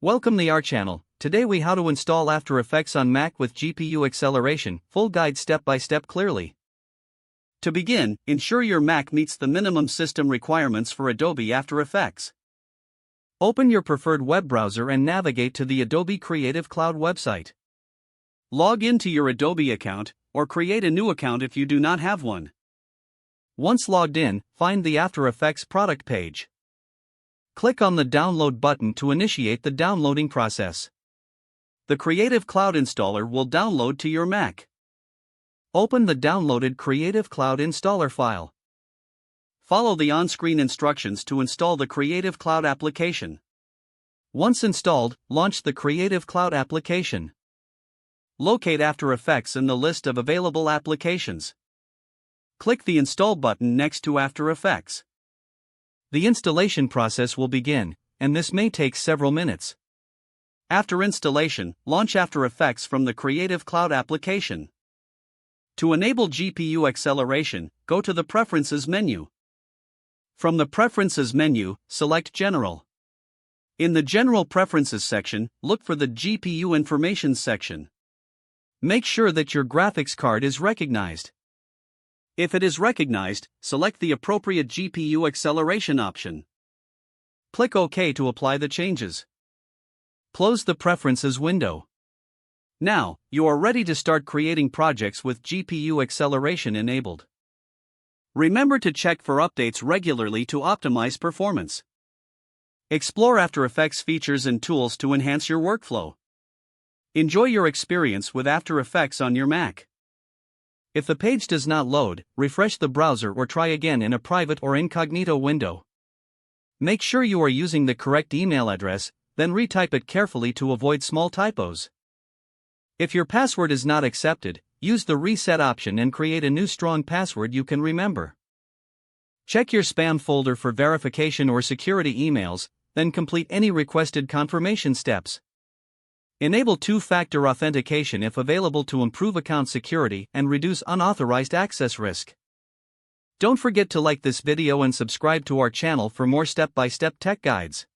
Welcome to our channel. Today we how to install After Effects on Mac with GPU acceleration, full guide step by step clearly. To begin, ensure your Mac meets the minimum system requirements for Adobe After Effects. Open your preferred web browser and navigate to the Adobe Creative Cloud website. Log into your Adobe account, or create a new account if you do not have one. Once logged in, find the After Effects product page. Click on the download button to initiate the downloading process. The Creative Cloud installer will download to your Mac. Open the downloaded Creative Cloud installer file. Follow the on-screen instructions to install the Creative Cloud application. Once installed, launch the Creative Cloud application. Locate After Effects in the list of available applications. Click the Install button next to After Effects. The installation process will begin, and this may take several minutes. After installation, launch After Effects from the Creative Cloud application. To enable GPU acceleration, go to the Preferences menu. From the Preferences menu, select General. In the General Preferences section, look for the GPU Information section. Make sure that your graphics card is recognized. If it is recognized, select the appropriate GPU acceleration option. Click OK to apply the changes. Close the Preferences window. Now, you are ready to start creating projects with GPU acceleration enabled. Remember to check for updates regularly to optimize performance. Explore After Effects features and tools to enhance your workflow. Enjoy your experience with After Effects on your Mac. If the page does not load, refresh the browser or try again in a private or incognito window. Make sure you are using the correct email address, then retype it carefully to avoid small typos. If your password is not accepted, use the reset option and create a new strong password you can remember. Check your spam folder for verification or security emails, then complete any requested confirmation steps. Enable two-factor authentication if available to improve account security and reduce unauthorized access risk. Don't forget to like this video and subscribe to our channel for more step-by-step tech guides.